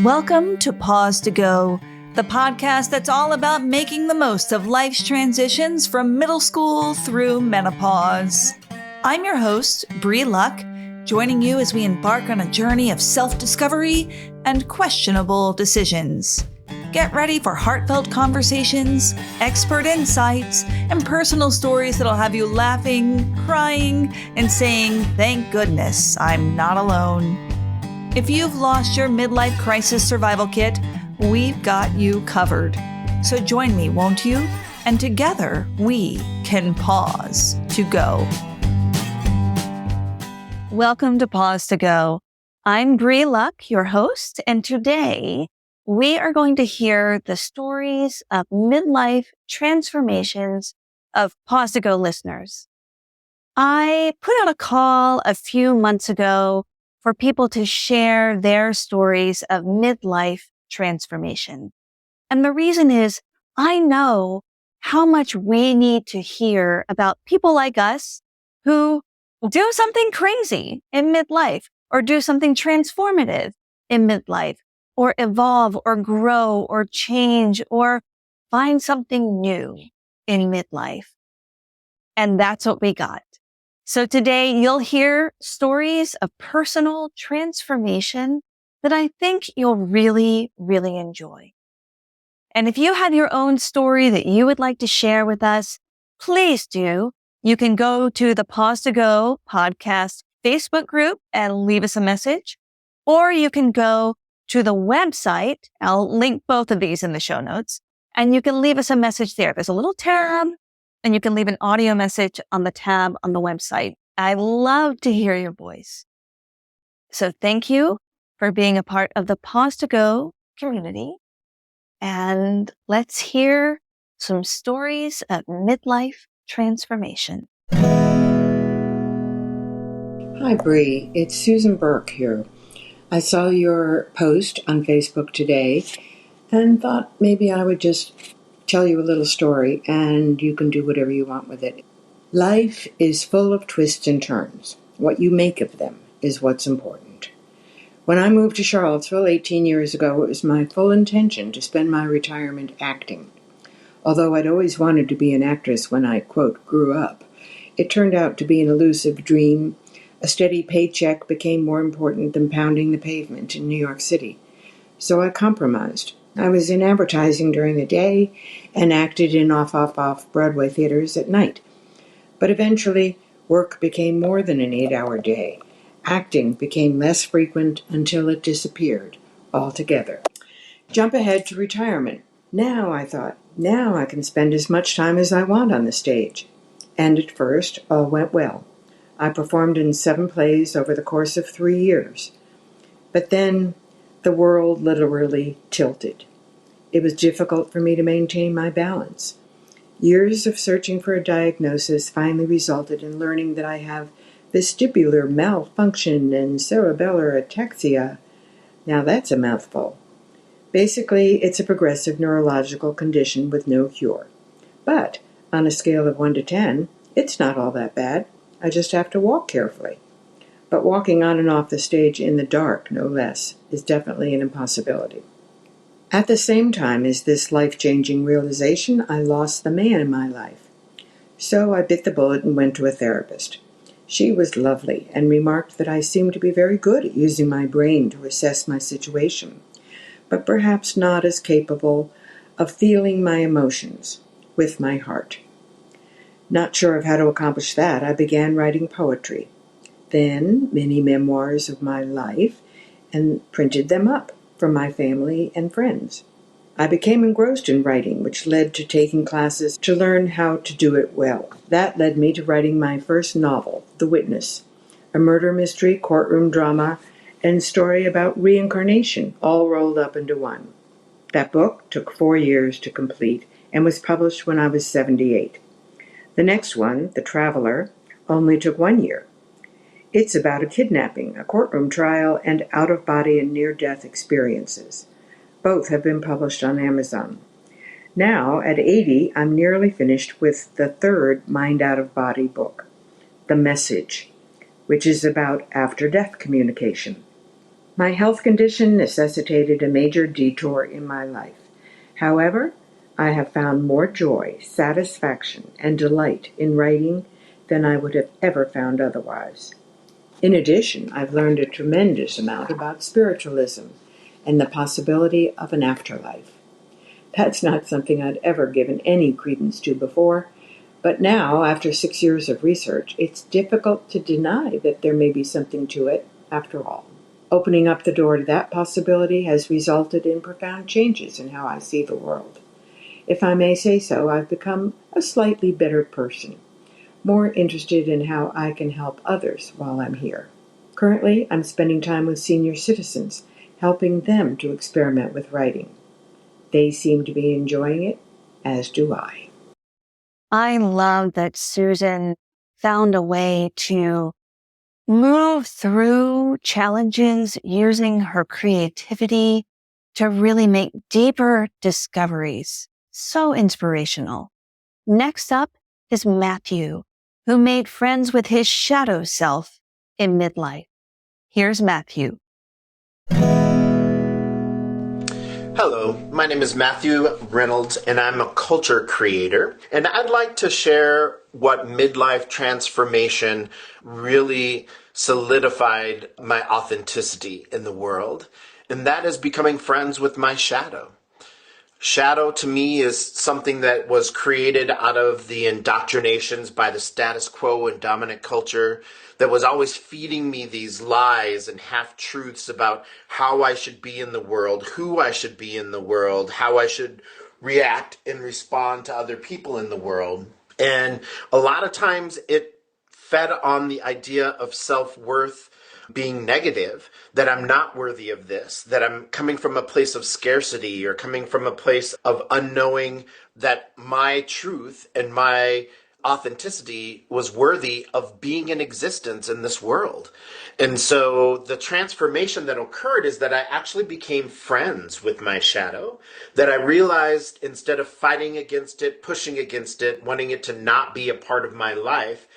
Welcome to Pause to Go, the podcast that's all about making the most of life's transitions from middle school through menopause. I'm your host, Bree Luck, joining you as we embark on a journey of self-discovery and questionable decisions. Get ready for heartfelt conversations, expert insights, and personal stories that'll have you laughing, crying, and saying, "Thank goodness I'm not alone." If you've lost your midlife crisis survival kit, we've got you covered. So join me, won't you? And together we can pause to go. Welcome to Pause to Go. I'm Bree Luck, your host, and today we are going to hear the stories of midlife transformations of Pause to Go listeners. I put out a call a few months ago for people to share their stories of midlife transformation. And the reason is I know how much we need to hear about people like us who do something crazy in midlife or do something transformative in midlife or evolve or grow or change or find something new in midlife. And that's what we got. So today you'll hear stories of personal transformation that I think you'll really, really enjoy. And if you have your own story that you would like to share with us, please do. You can go to the Pause to Go podcast Facebook group and leave us a message, or you can go to the website. I'll link both of these in the show notes, and you can leave us a message there. There's a little tab, and you can leave an audio message on the tab on the website. I love to hear your voice. So thank you for being a part of the Pause to Go community. And let's hear some stories of midlife transformation. Hi, Bree. It's Susan Burke here. I saw your post on Facebook today and thought maybe I would just tell you a little story and you can do whatever you want with it. Life is full of twists and turns. What you make of them is what's important. When I moved to Charlottesville 18 years ago, it was my full intention to spend my retirement acting. Although I'd always wanted to be an actress when I, quote, grew up, it turned out to be an elusive dream. A steady paycheck became more important than pounding the pavement in New York City. So I compromised. I was in advertising during the day and acted in off Broadway theaters at night. But eventually, work became more than an 8-hour day. Acting became less frequent until it disappeared altogether. Jump ahead to retirement. Now, I thought, I can spend as much time as I want on the stage. And at first, all went well. I performed in 7 plays over the course of 3 years. But then the world literally tilted. It was difficult for me to maintain my balance. Years of searching for a diagnosis finally resulted in learning that I have vestibular malfunction and cerebellar ataxia. Now that's a mouthful. Basically, it's a progressive neurological condition with no cure. But on a scale of 1 to 10, it's not all that bad. I just have to walk carefully. But walking on and off the stage in the dark, no less, is definitely an impossibility. At the same time as this life-changing realization, I lost the man in my life. So I bit the bullet and went to a therapist. She was lovely and remarked that I seemed to be very good at using my brain to assess my situation, but perhaps not as capable of feeling my emotions with my heart. Not sure of how to accomplish that, I began writing poetry, then mini memoirs of my life, and printed them up for my family and friends. I became engrossed in writing, which led to taking classes to learn how to do it well. That led me to writing my first novel, The Witness, a murder mystery, courtroom drama, and story about reincarnation, all rolled up into one. That book took 4 years to complete and was published when I was 78. The next one, The Traveler, only took 1 year. It's about a kidnapping, a courtroom trial, and out-of-body and near-death experiences. Both have been published on Amazon. Now, at 80, I'm nearly finished with the third mind-out-of-body book, The Message, which is about after-death communication. My health condition necessitated a major detour in my life. However, I have found more joy, satisfaction, and delight in writing than I would have ever found otherwise. In addition, I've learned a tremendous amount about spiritualism and the possibility of an afterlife. That's not something I'd ever given any credence to before, but now, after 6 years of research, it's difficult to deny that there may be something to it after all. Opening up the door to that possibility has resulted in profound changes in how I see the world. If I may say so, I've become a slightly better person, more interested in how I can help others while I'm here. Currently, I'm spending time with senior citizens, helping them to experiment with writing. They seem to be enjoying it, as do I. I love that Susan found a way to move through challenges using her creativity to really make deeper discoveries. So inspirational. Next up is Matthew, who made friends with his shadow self in midlife. Here's Matthew. Hello, my name is Matthew Reynolds, and I'm a culture creator. And I'd like to share what midlife transformation really solidified my authenticity in the world, and that is becoming friends with my shadow. Shadow to me is something that was created out of the indoctrinations by the status quo and dominant culture that was always feeding me these lies and half-truths about how I should be in the world, who I should be in the world, how I should react and respond to other people in the world. And a lot of times it fed on the idea of self-worth being negative, that I'm not worthy of this, that I'm coming from a place of scarcity or coming from a place of unknowing that my truth and my authenticity was worthy of being in existence in this world. And so the transformation that occurred is that I actually became friends with my shadow, that I realized instead of fighting against it, pushing against it, wanting it to not be a part of my life,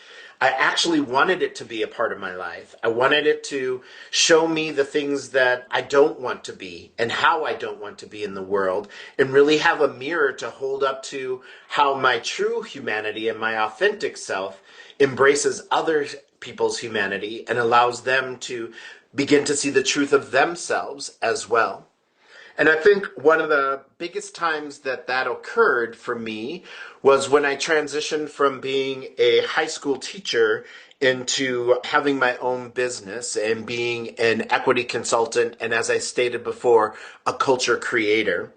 I actually wanted it to be a part of my life. I wanted it to show me the things that I don't want to be and how I don't want to be in the world, and really have a mirror to hold up to how my true humanity and my authentic self embraces other people's humanity and allows them to begin to see the truth of themselves as well. And I think one of the biggest times that that occurred for me was when I transitioned from being a high school teacher into having my own business and being an equity consultant, and as I stated before, a culture creator.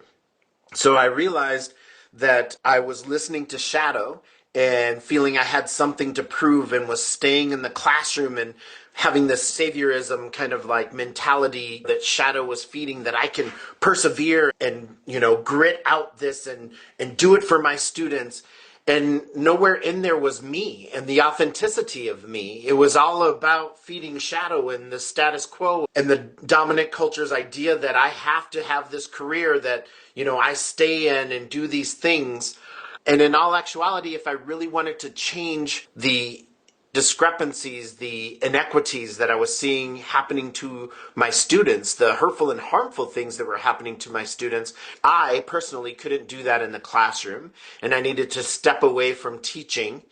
So I realized that I was listening to Shadow and feeling I had something to prove, and was staying in the classroom and having this saviorism kind of like mentality that Shadow was feeding, that I can persevere and, grit out this and do it for my students. And nowhere in there was me and the authenticity of me. It was all about feeding Shadow and the status quo and the dominant culture's idea that I have to have this career that, I stay in and do these things. And in all actuality, if I really wanted to change the discrepancies, the inequities that I was seeing happening to my students, the hurtful and harmful things that were happening to my students, I personally couldn't do that in the classroom. And I needed to step away from teaching,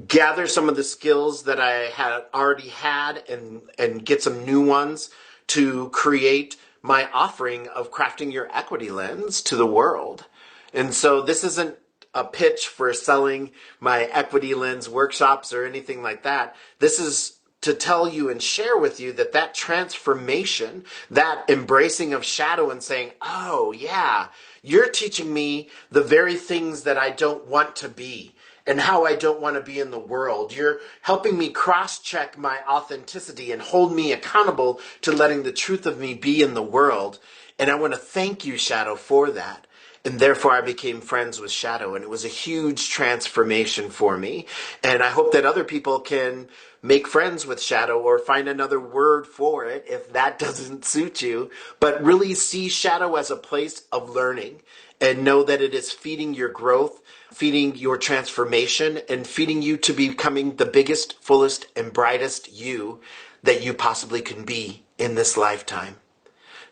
gather some of the skills that I had already had, and get some new ones to create my offering of crafting your equity lens to the world. And so this isn't a pitch for selling my equity lens workshops or anything like that. This is to tell you and share with you that transformation, that embracing of Shadow and saying, oh yeah, you're teaching me the very things that I don't want to be and how I don't want to be in the world. You're helping me cross-check my authenticity and hold me accountable to letting the truth of me be in the world. And I want to thank you, Shadow, for that. And therefore, I became friends with Shadow, and it was a huge transformation for me. And I hope that other people can make friends with Shadow, or find another word for it if that doesn't suit you, but really see Shadow as a place of learning, and know that it is feeding your growth, feeding your transformation, and feeding you to becoming the biggest, fullest, and brightest you that you possibly can be in this lifetime.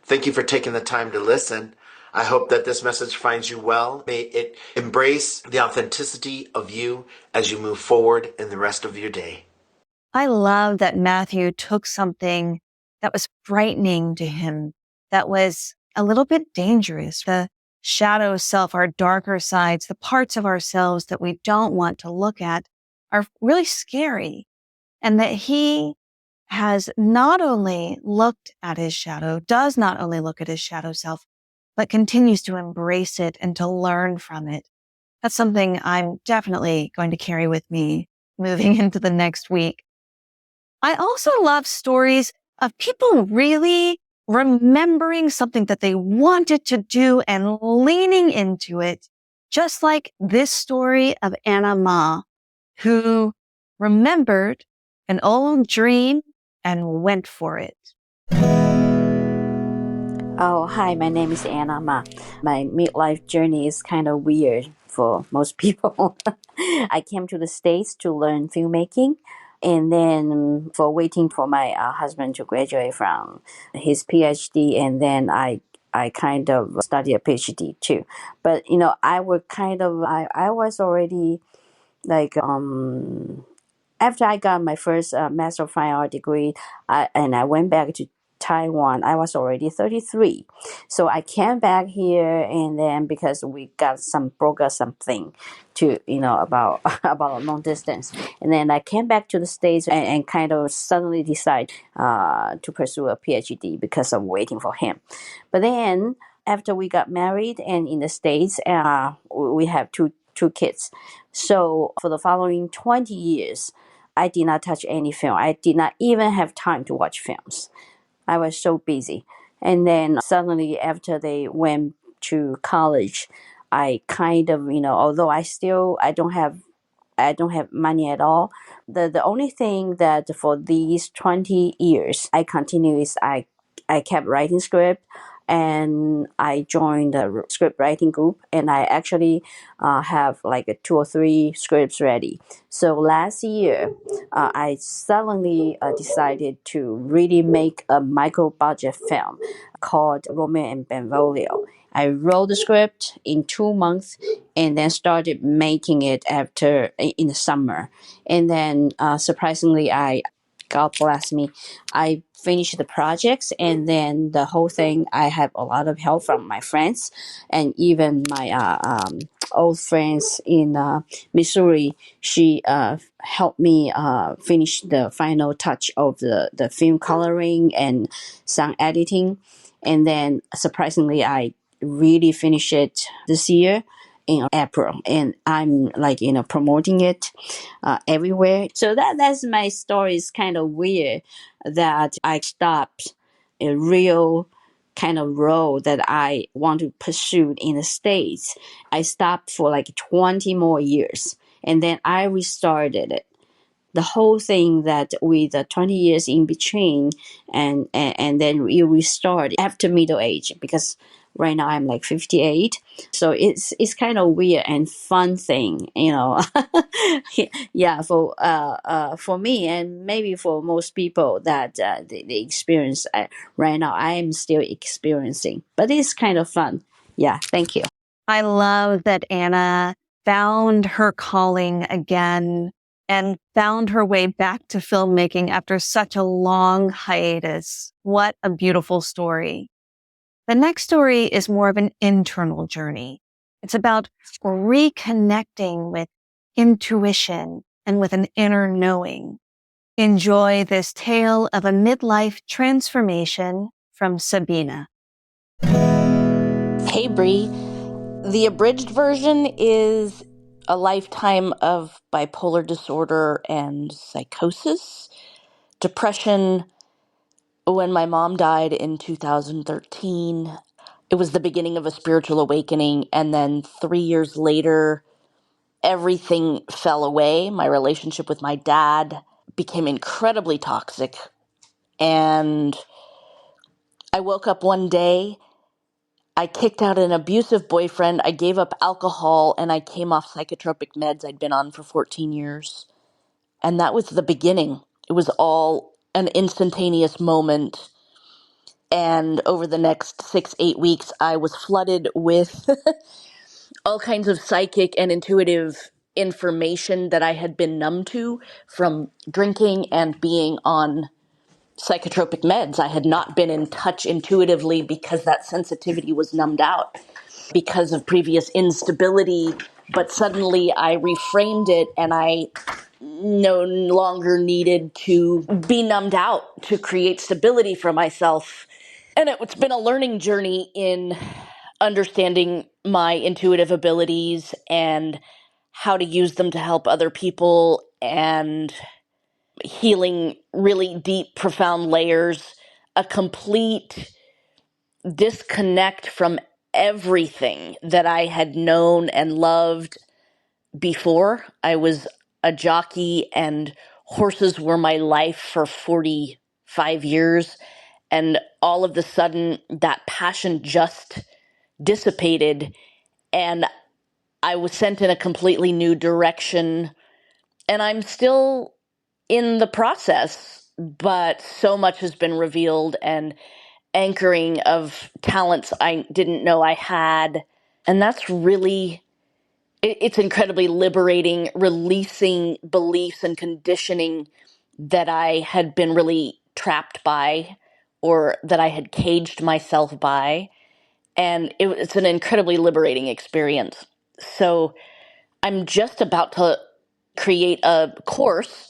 Thank you for taking the time to listen. I hope that this message finds you well. May it embrace the authenticity of you as you move forward in the rest of your day. I love that Matthew took something that was frightening to him, that was a little bit dangerous, the shadow self, our darker sides, the parts of ourselves that we don't want to look at are really scary. And that he has not only looked at his shadow, does not only look at his shadow self, but continues to embrace it and to learn from it. That's something I'm definitely going to carry with me moving into the next week. I also love stories of people really remembering something that they wanted to do and leaning into it, just like this story of Anna Ma, who remembered an old dream and went for it. Oh, hi, my name is Anna Ma. My midlife journey is kind of weird for most people. I came to the States to learn filmmaking, and then for waiting for my husband to graduate from his PhD, and then I kind of studied a PhD too. But, I would I was already like, after I got my first Master of Fine Art degree, and I went back to Taiwan, I was already 33. So I came back here, and then because we got broke up something to, about, about a long distance. And then I came back to the States and kind of suddenly decide to pursue a PhD because of waiting for him. But then after we got married and in the States, we have two kids. So for the following 20 years, I did not touch any film. I did not even have time to watch films. I was so busy. And then suddenly after they went to college, I kind of, although I don't have money at all. The only thing that for these 20 years I continue is I kept writing script, and I joined a script writing group, and I actually have like 2 or 3 scripts ready. So last year, I suddenly decided to really make a micro budget film called Romeo and Benvolio. I wrote the script in 2 months and then started making it in the summer. And then surprisingly, God bless me, I finished the projects, and then the whole thing, I have a lot of help from my friends and even my old friends in Missouri. She helped me finish the final touch of the film coloring and sound editing. And then surprisingly, I really finished it this year in April, and I'm like promoting it everywhere. So that's my story. Is kind of weird that I stopped a real kind of role that I want to pursue in the States. I stopped for like 20 more years, and then I restarted it, the whole thing, that with the 20 years in between, and then you restart after middle age, because right now I'm like 58. So it's kind of weird and fun thing, yeah, for me, and maybe for most people that the experience right now I am still experiencing, but it's kind of fun. Yeah, thank you. I love that Anna found her calling again and found her way back to filmmaking after such a long hiatus. What a beautiful story. The next story is more of an internal journey. It's about reconnecting with intuition and with an inner knowing. Enjoy this tale of a midlife transformation from Sabina. Hey, Bree. The abridged version is a lifetime of bipolar disorder and psychosis, depression. When my mom died in 2013, it was the beginning of a spiritual awakening. And then 3 years later, everything fell away. My relationship with my dad became incredibly toxic. And I woke up one day, I kicked out an abusive boyfriend, I gave up alcohol, and I came off psychotropic meds I'd been on for 14 years. And that was the beginning. It was all an instantaneous moment. And over the next 6, 8 weeks, I was flooded with all kinds of psychic and intuitive information that I had been numb to from drinking and being on psychotropic meds. I had not been in touch intuitively because that sensitivity was numbed out because of previous instability. But suddenly I reframed it, and I no longer needed to be numbed out to create stability for myself. And it's been a learning journey in understanding my intuitive abilities and how to use them to help other people, and healing really deep, profound layers, a complete disconnect from everything that I had known and loved before. I was a jockey, and horses were my life for 45 years. And all of a sudden, that passion just dissipated, and I was sent in a completely new direction. And I'm still in the process, but so much has been revealed, and anchoring of talents I didn't know I had. And that's really, it's incredibly liberating, releasing beliefs and conditioning that I had been really trapped by, or that I had caged myself by. And it's an incredibly liberating experience. So I'm just about to create a course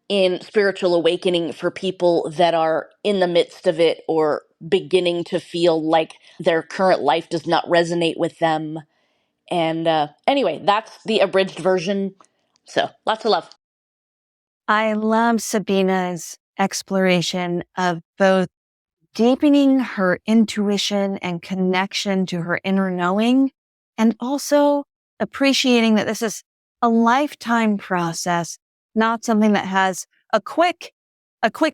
in spiritual awakening for people that are in the midst of it, or beginning to feel like their current life does not resonate with them. And anyway, that's the abridged version. So lots of love. I love Sabina's exploration of both deepening her intuition and connection to her inner knowing, and also appreciating that this is a lifetime process, not something that has a quick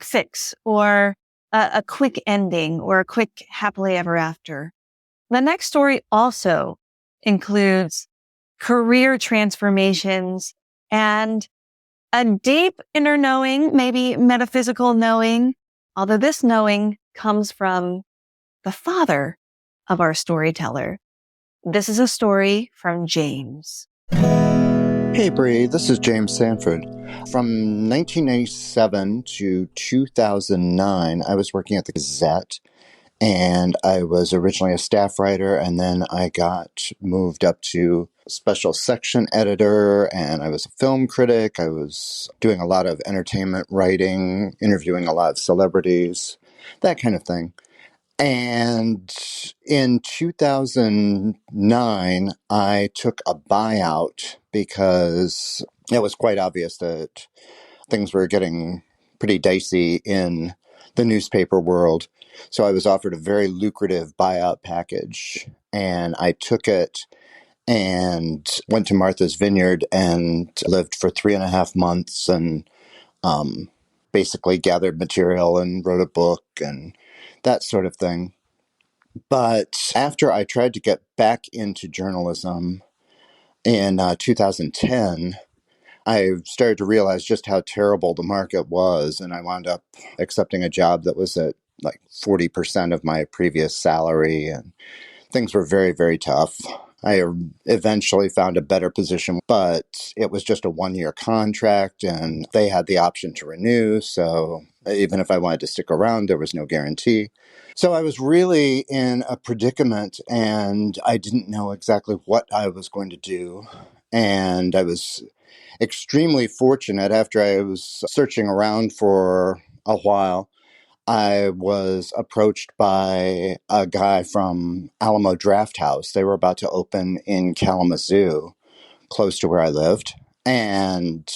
fix, or a quick ending, or a quick happily ever after. The next story also includes career transformations and a deep inner knowing, maybe metaphysical knowing, although this knowing comes from the father of our storyteller. This is a story from James. Hey Bree, this is James Sanford. From 1997 to 2009, I was working at the Gazette, and I was originally a staff writer, and then I got moved up to special section editor, and I was a film critic. I was doing a lot of entertainment writing, interviewing a lot of celebrities, that kind of thing. And in 2009, I took a buyout because it was quite obvious that things were getting pretty dicey in the newspaper world. So I was offered a very lucrative buyout package, and I took it and went to Martha's Vineyard and lived for 3.5 months, and basically gathered material and wrote a book and that sort of thing. But after I tried to get back into journalism in 2010, I started to realize just how terrible the market was, and I wound up accepting a job that was at like 40% of my previous salary, and things were very, very tough. I eventually found a better position, but it was just a 1-year contract, and they had the option to renew, so even if I wanted to stick around, there was no guarantee. So I was really in a predicament, and I didn't know exactly what I was going to do. And I was extremely fortunate. After I was searching around for a while, I was approached by a guy from Alamo Drafthouse. They were about to open in Kalamazoo, close to where I lived. And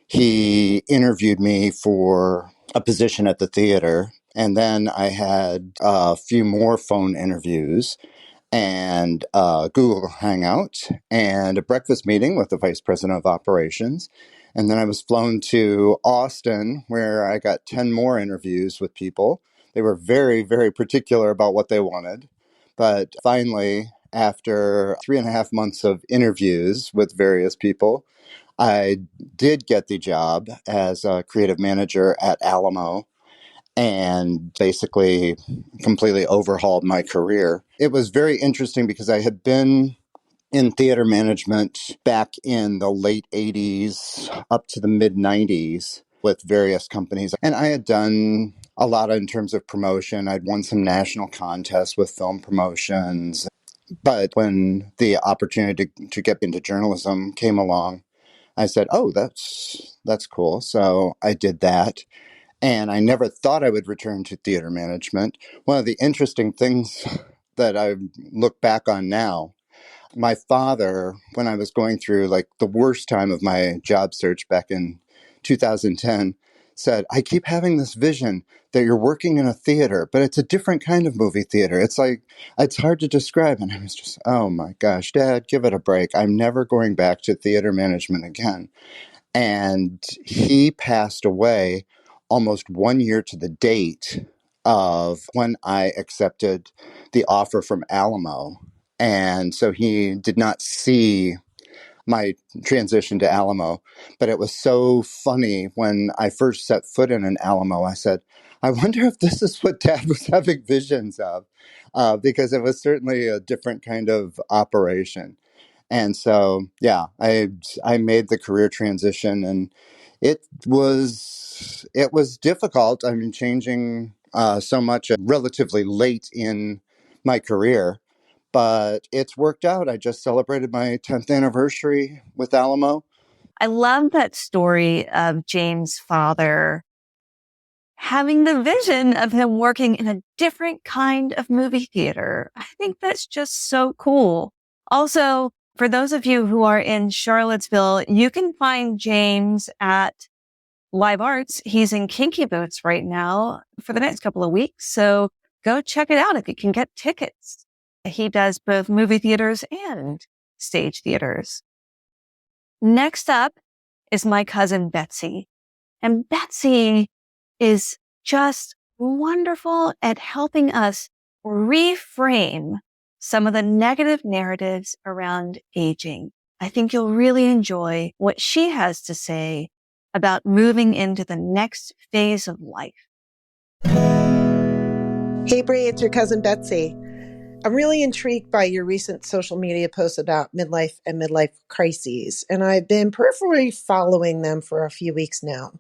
he interviewed me for a position at the theater. And then I had a few more phone interviews, and Google Hangout, and a breakfast meeting with the vice president of operations. And then I was flown to Austin, where I got 10 more interviews with people. They were very, very particular about what they wanted. But finally, after 3.5 months of interviews with various people, I did get the job as a creative manager at Alamo. and basically completely overhauled my career. It was very interesting because I had been in theater management back in the late 80s up to the mid 90s with various companies. And I had done a lot in terms of promotion. I'd won some national contests with film promotions. But when the opportunity to get into journalism came along, I said, "Oh, that's cool." So I did that. And I never thought I would return to theater management. One of the interesting things that I look back on now, my father, when I was going through like the worst time of my job search back in 2010, said, "I keep having this vision that you're working in a theater, but it's a different kind of movie theater. It's like, it's hard to describe." And I was just, oh my gosh, Dad, give it a break. I'm never going back to theater management again. And he passed away almost 1 year to the date of when I accepted the offer from Alamo. And so he did not see my transition to Alamo. But it was so funny when I first set foot in an Alamo. I said, "I wonder if this is what Dad was having visions of," because it was certainly a different kind of operation. And so, yeah, I made the career transition, and it was difficult. I mean, changing so much relatively late in my career, but it's worked out. I just celebrated my 10th anniversary with Alamo. I love that story of James' father having the vision of him working in a different kind of movie theater. I think that's just so cool. Also, for those of you who are in Charlottesville, you can find James at Live Arts. He's in Kinky Boots right now for the next couple of weeks. So go check it out if you can get tickets. He does both movie theaters and stage theaters. Next up is my cousin Betsy. And Betsy is just wonderful at helping us reframe some of the negative narratives around aging. I think you'll really enjoy what she has to say about moving into the next phase of life. Hey, Bree, it's your cousin Betsy. I'm really intrigued by your recent social media posts about midlife and midlife crises, and I've been peripherally following them for a few weeks now.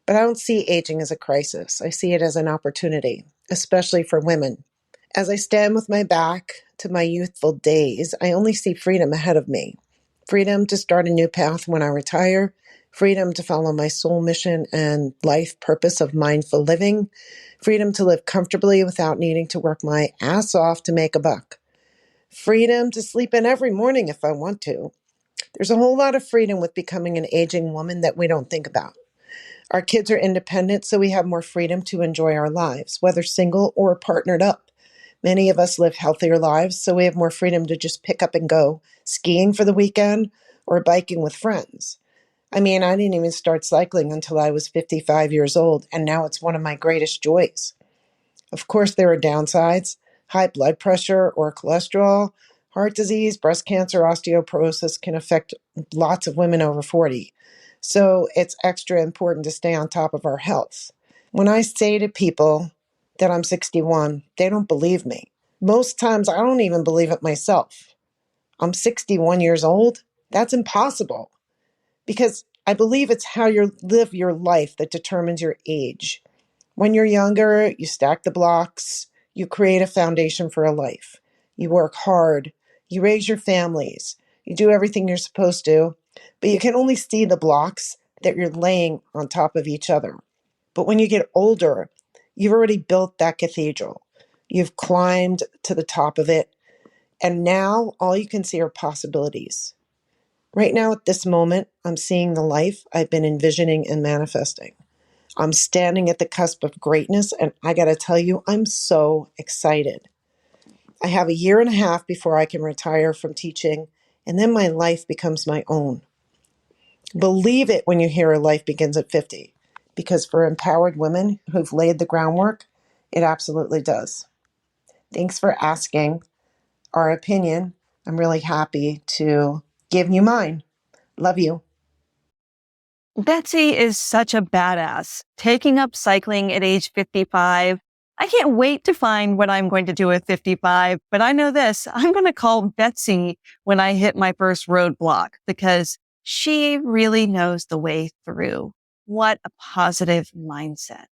But I don't see aging as a crisis. I see it as an opportunity, especially for women. As I stand with my back to my youthful days, I only see freedom ahead of me. Freedom to start a new path when I retire, freedom to follow my soul mission and life purpose of mindful living, freedom to live comfortably without needing to work my ass off to make a buck, freedom to sleep in every morning if I want to. There's a whole lot of freedom with becoming an aging woman that we don't think about. Our kids are independent, so we have more freedom to enjoy our lives, whether single or partnered up. Many of us live healthier lives, so we have more freedom to just pick up and go skiing for the weekend or biking with friends. I mean, I didn't even start cycling until I was 55 years old, and now it's one of my greatest joys. Of course, there are downsides: high blood pressure or cholesterol, heart disease, breast cancer, osteoporosis can affect lots of women over 40. So it's extra important to stay on top of our health. When I say to people that I'm 61, they don't believe me. Most times I don't even believe it myself. I'm 61 years old? That's impossible, because I believe it's how you live your life that determines your age. When you're younger, you stack the blocks, you create a foundation for a life. You work hard, you raise your families, you do everything you're supposed to, but you can only see the blocks that you're laying on top of each other. But when you get older, you've already built that cathedral. You've climbed to the top of it, and now all you can see are possibilities. Right now, at this moment, I'm seeing the life I've been envisioning and manifesting. I'm standing at the cusp of greatness, and I got to tell you, I'm so excited. I have a year and a half before I can retire from teaching, and then my life becomes my own. Believe it when you hear a life begins at 50, because for empowered women who've laid the groundwork, it absolutely does. Thanks for asking our opinion. I'm really happy to give you mine. Love you. Betsy is such a badass, taking up cycling at age 55. I can't wait to find what I'm going to do at 55, but I know this, I'm going to call Betsy when I hit my first roadblock because she really knows the way through. What a positive mindset.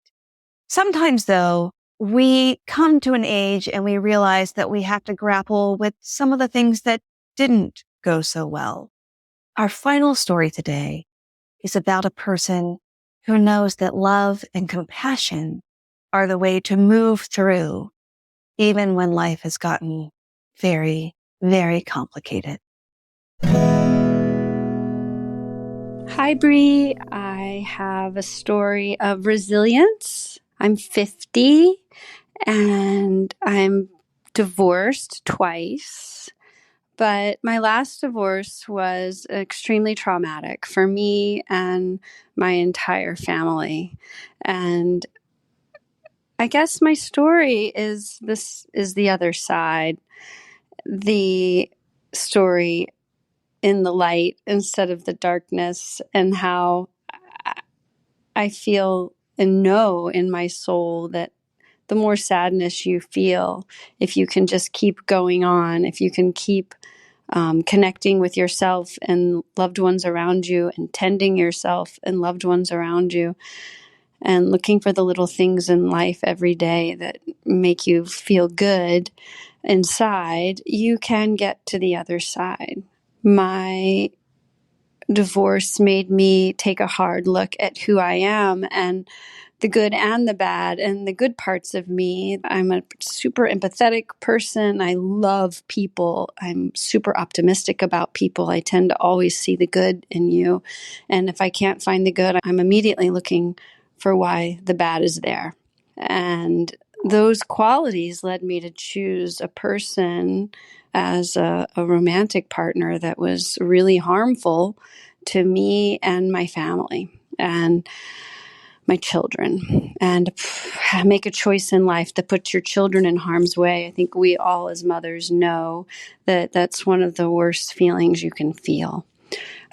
Sometimes though, we come to an age and we realize that we have to grapple with some of the things that didn't go so well. Our final story today is about a person who knows that love and compassion are the way to move through, even when life has gotten very, very complicated. Hi, Bree. I have a story of resilience. I'm 50 and I'm divorced twice. But my last divorce was extremely traumatic for me and my entire family. And I guess my story is the other side, the story in the light instead of the darkness, and how I feel and know in my soul that the more sadness you feel, if you can just keep going on, if you can keep connecting with yourself and loved ones around you, and tending yourself and loved ones around you, and looking for the little things in life every day that make you feel good inside, you can get to the other side. My divorce made me take a hard look at who I am and the good and the bad and the good parts of me. I'm a super empathetic person. I love people. I'm super optimistic about people. I tend to always see the good in you. And if I can't find the good, I'm immediately looking for why the bad is there. And those qualities led me to choose a person as a romantic partner that was really harmful to me and my family and my children, and make a choice in life that puts your children in harm's way. I think we all as mothers know that that's one of the worst feelings you can feel.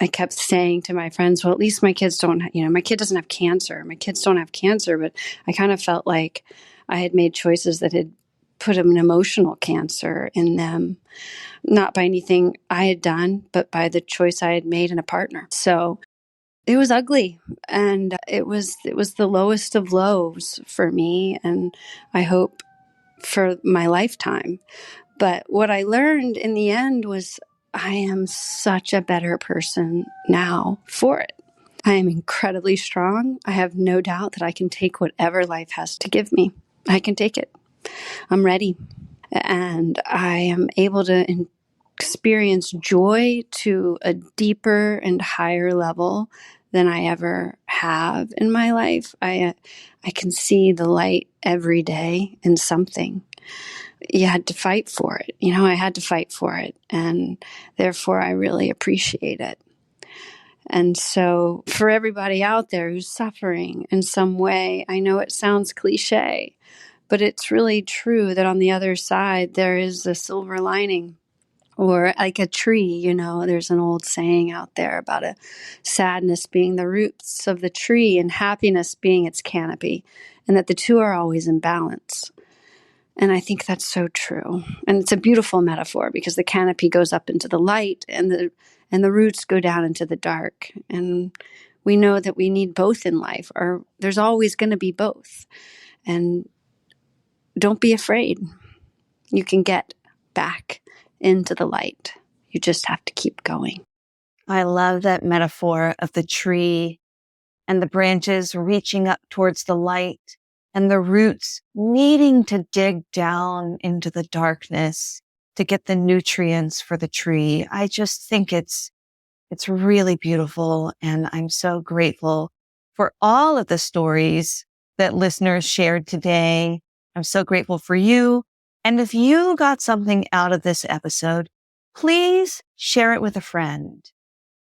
I kept saying to my friends, well, at least my kids don't, my kid doesn't have cancer. My kids don't have cancer. But I kind of felt like I had made choices that had put an emotional cancer in them, not by anything I had done, but by the choice I had made in a partner. So it was ugly, and it was the lowest of lows for me, and I hope for my lifetime. But what I learned in the end was I am such a better person now for it. I am incredibly strong. I have no doubt that I can take whatever life has to give me. I can take it. I'm ready. And I am able to experience joy to a deeper and higher level than I ever have in my life. I can see the light every day in something. You had to fight for it. I had to fight for it. And therefore, I really appreciate it. And so for everybody out there who's suffering in some way, I know it sounds cliche, but it's really true that on the other side, there is a silver lining. Or like a tree, there's an old saying out there about a sadness being the roots of the tree and happiness being its canopy, and that the two are always in balance. And I think that's so true. And it's a beautiful metaphor because the canopy goes up into the light and the roots go down into the dark. And we know that we need both in life, or there's always going to be both. And don't be afraid. You can get back into the light. You just have to keep going. I love that metaphor of the tree and the branches reaching up towards the light and the roots needing to dig down into the darkness to get the nutrients for the tree. I just think it's really beautiful. And I'm so grateful for all of the stories that listeners shared today. I'm so grateful for you. And if you got something out of this episode, please share it with a friend.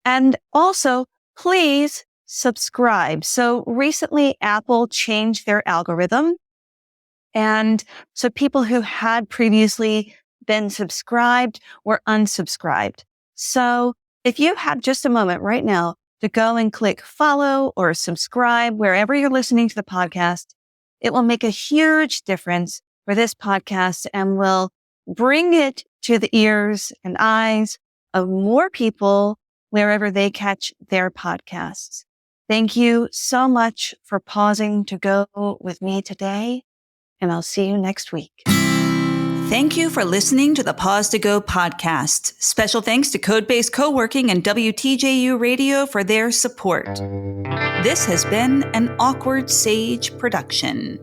And also, please subscribe. So recently, Apple changed their algorithm. And so people who had previously been subscribed were unsubscribed. So if you have just a moment right now, to go and click follow or subscribe wherever you're listening to the podcast. It will make a huge difference for this podcast and will bring it to the ears and eyes of more people wherever they catch their podcasts. Thank you so much for pausing to go with me today, and I'll see you next week. Thank you for listening to the Pause to Go podcast. Special thanks to Codebase Co-working and WTJU Radio for their support. This has been an Awkward Sage production.